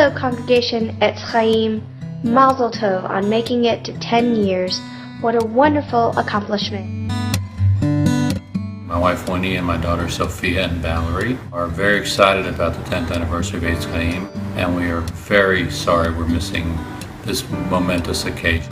Hello, congregation Etz Chaim. Mazel Tov on making it to 10 years. What a wonderful accomplishment. My wife Winnie and my daughters Sophia and Valerie are very excited about the 10th anniversary of Eitz Chaim, and we are very sorry we're missing this momentous occasion.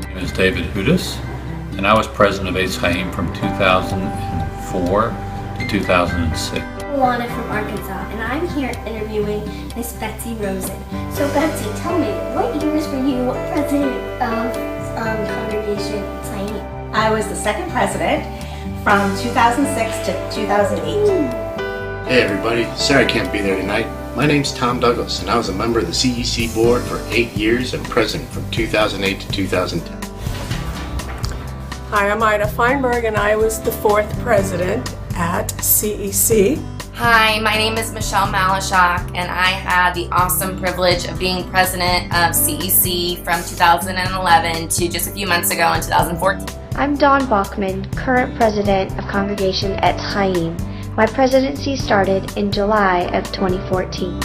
My name is David Hudis, and I was president of Eitz Chaim from 2004 to 2006. Luana from Arkansas, and I'm here interviewing Miss Betsy Rosen. So Betsy, tell me, what years were you president of Congregation Eitz Chaim? I was the second president from 2006 to 2008. Hey everybody, sorry I can't be there tonight. My name's Tom Douglas, and I was a member of the CEC board for 8 years and president from 2008 to 2010. Hi, I'm Ida Feinberg, and I was the fourth president at CEC. Hi, my name is Michelle Malashak, and I had the awesome privilege of being president of CEC from 2011 to just a few months ago in 2014. I'm Dawn Bachman, current president of Congregation Etz Chaim. My presidency started in July of 2014.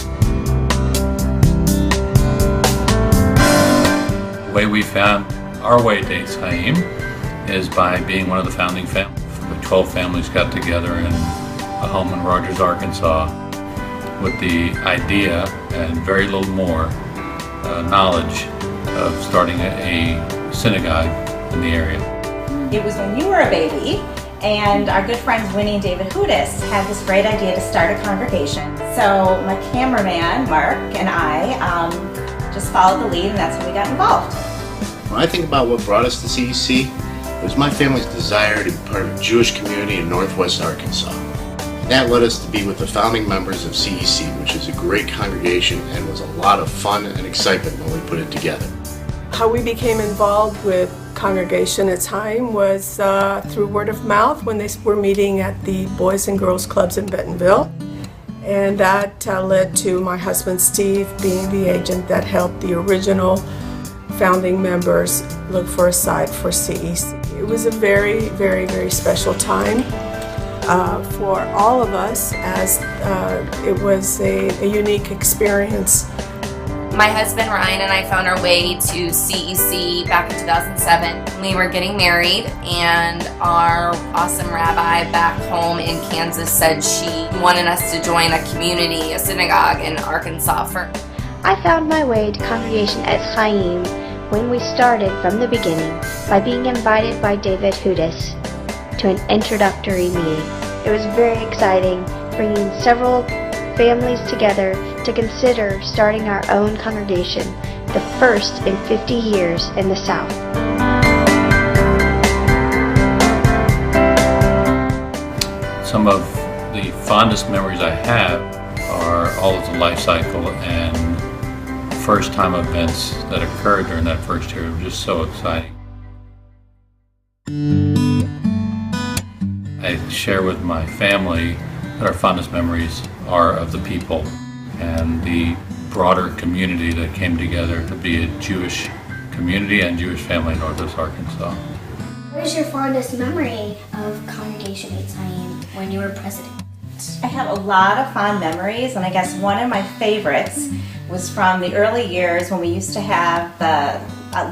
The way we found our way to Eitz Chaim is by being one of the founding families. The 12 families got together in a home in Rogers, Arkansas with the idea and very little more knowledge of starting a synagogue in the area. It was when you were a baby, and our good friends Winnie and David Hudis had this great idea to start a congregation. So my cameraman, Mark, and I just followed the lead, and that's how we got involved. When I think about what brought us to CEC, it was my family's desire to be part of a Jewish community in Northwest Arkansas. That led us to be with the founding members of CEC, which is a great congregation and was a lot of fun and excitement when we put it together. How we became involved with Congregation Etz Chaim was through word of mouth when they were meeting at the Boys and Girls Clubs in Bentonville. And that led to my husband Steve being the agent that helped the original founding members look for a site for CEC. It was a very, very, very special time for all of us, as it was a unique experience. My husband Ryan and I found our way to CEC back in 2007. We were getting married, and our awesome rabbi back home in Kansas said she wanted us to join a community, a synagogue in Arkansas. I found my way to Congregation Etz Chaim when we started from the beginning by being invited by David Hudis to an introductory meeting. It was very exciting, bringing several families together to consider starting our own congregation, the first in 50 years in the South. Some of the fondest memories I have are all of the life cycle and first time events that occurred during that first year. It was just so exciting. I share with my family that our fondest memories are of the people and the broader community that came together to be a Jewish community and Jewish family in Northwest Arkansas. What is your fondest memory of Congregation Eitz Chaim when you were president? I have a lot of fond memories, and I guess one of my favorites was from the early years when we used to have the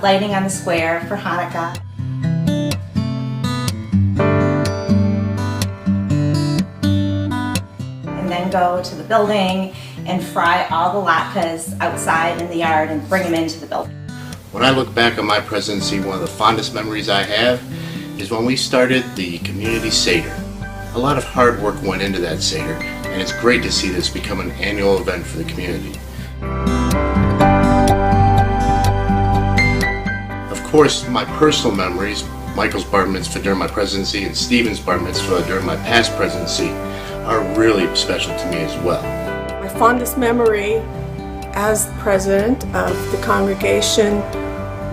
lighting on the square for Hanukkah. And then go to the building and fry all the latkes outside in the yard and bring them into the building. When I look back on my presidency, one of the fondest memories I have is when we started the community Seder. A lot of hard work went into that Seder, and it's great to see this become an annual event for the community. Of course, my personal memories, Michael's bar mitzvah during my presidency and Stephen's bar mitzvah during my past presidency, are really special to me as well. My fondest memory as president of the congregation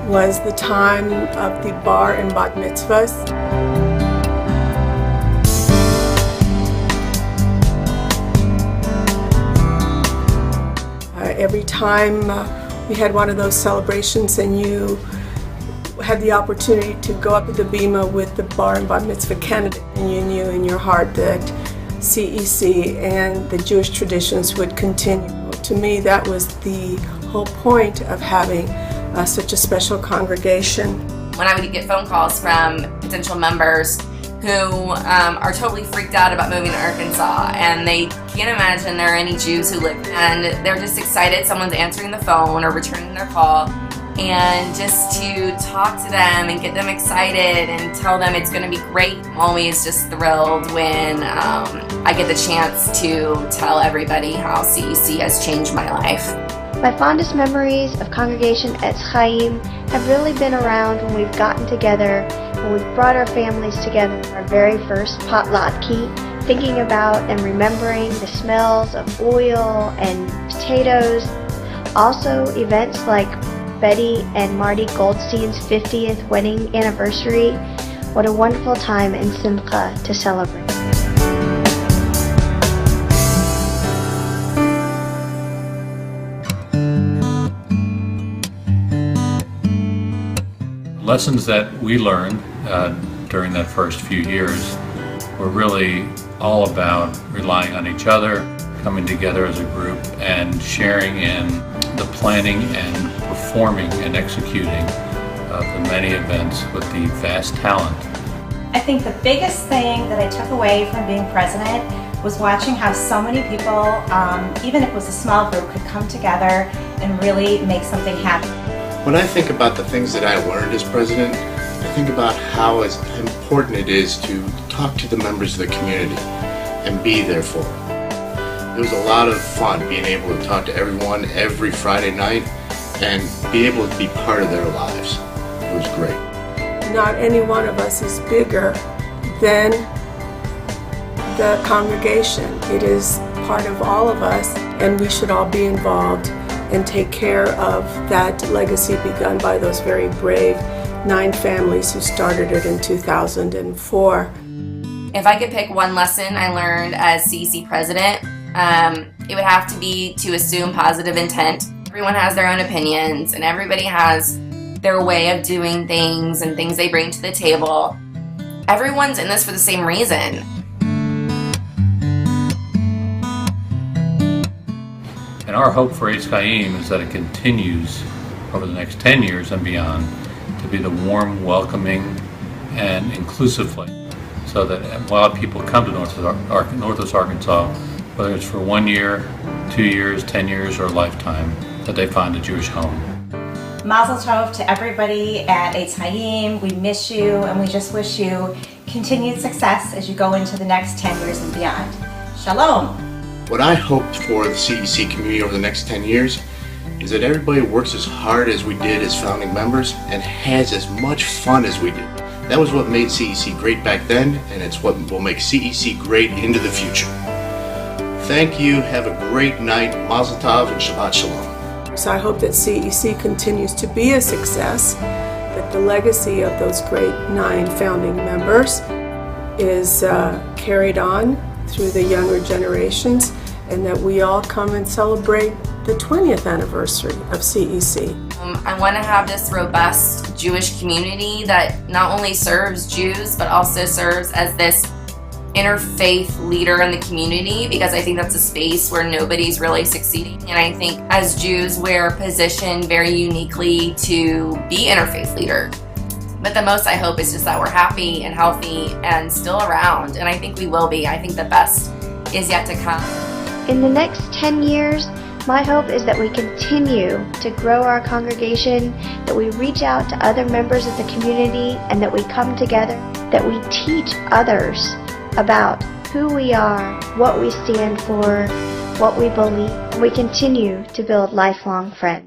was the time of the bar and bat mitzvahs. Every time we had one of those celebrations and you had the opportunity to go up to the bima with the bar and bar mitzvah candidate, and you knew in your heart that CEC and the Jewish traditions would continue. To me, that was the whole point of having such a special congregation. When I would get phone calls from potential members who are totally freaked out about moving to Arkansas, and they can't imagine there are any Jews who live, and they're just excited someone's answering the phone or returning their call, and just to talk to them and get them excited and tell them it's going to be great. I'm always just thrilled when I get the chance to tell everybody how CEC has changed my life. My fondest memories of Congregation Etz Chaim have really been around when we've gotten together, when we've brought our families together, our very first potlatki, thinking about and remembering the smells of oil and potatoes. Also, events like Betty and Marty Goldstein's 50th wedding anniversary. What a wonderful time in Simcha to celebrate. Lessons that we learned during that first few years were really all about relying on each other, coming together as a group, and sharing in the planning and performing and executing of the many events with the vast talent. I think the biggest thing that I took away from being president was watching how so many people, even if it was a small group, could come together and really make something happen. When I think about the things that I learned as president, I think about how important it is to talk to the members of the community and be there for them. It was a lot of fun being able to talk to everyone every Friday night and be able to be part of their lives. It was great. Not any one of us is bigger than the congregation. It is part of all of us, and we should all be involved and take care of that legacy begun by those very brave 9 families who started it in 2004. If I could pick one lesson I learned as CEC president, it would have to be to assume positive intent. Everyone has their own opinions, and everybody has their way of doing things and things they bring to the table. Everyone's in this for the same reason. And our hope for Eitz Chaim is that it continues over the next 10 years and beyond to be the warm, welcoming, and inclusive place, so that while people come to Northwest Arkansas, whether it's for 1 year, 2 years, 10 years, or a lifetime, that they find a Jewish home. Mazel tov to everybody at Eitz Chaim. We miss you, and we just wish you continued success as you go into the next 10 years and beyond. Shalom. What I hoped for the CEC community over the next 10 years is that everybody works as hard as we did as founding members and has as much fun as we did. That was what made CEC great back then, and it's what will make CEC great into the future. Thank you, have a great night, Mazel Tov, and Shabbat Shalom. So I hope that CEC continues to be a success, that the legacy of those great 9 founding members is carried on through the younger generations, and that we all come and celebrate the 20th anniversary of CEC. I want to have this robust Jewish community that not only serves Jews, but also serves as this interfaith leader in the community, because I think that's a space where nobody's really succeeding. And I think as Jews, we're positioned very uniquely to be interfaith leaders. But the most I hope is just that we're happy and healthy and still around, and I think we will be. I think the best is yet to come. In the next 10 years, my hope is that we continue to grow our congregation, that we reach out to other members of the community, and that we come together, that we teach others about who we are, what we stand for, what we believe, and we continue to build lifelong friends.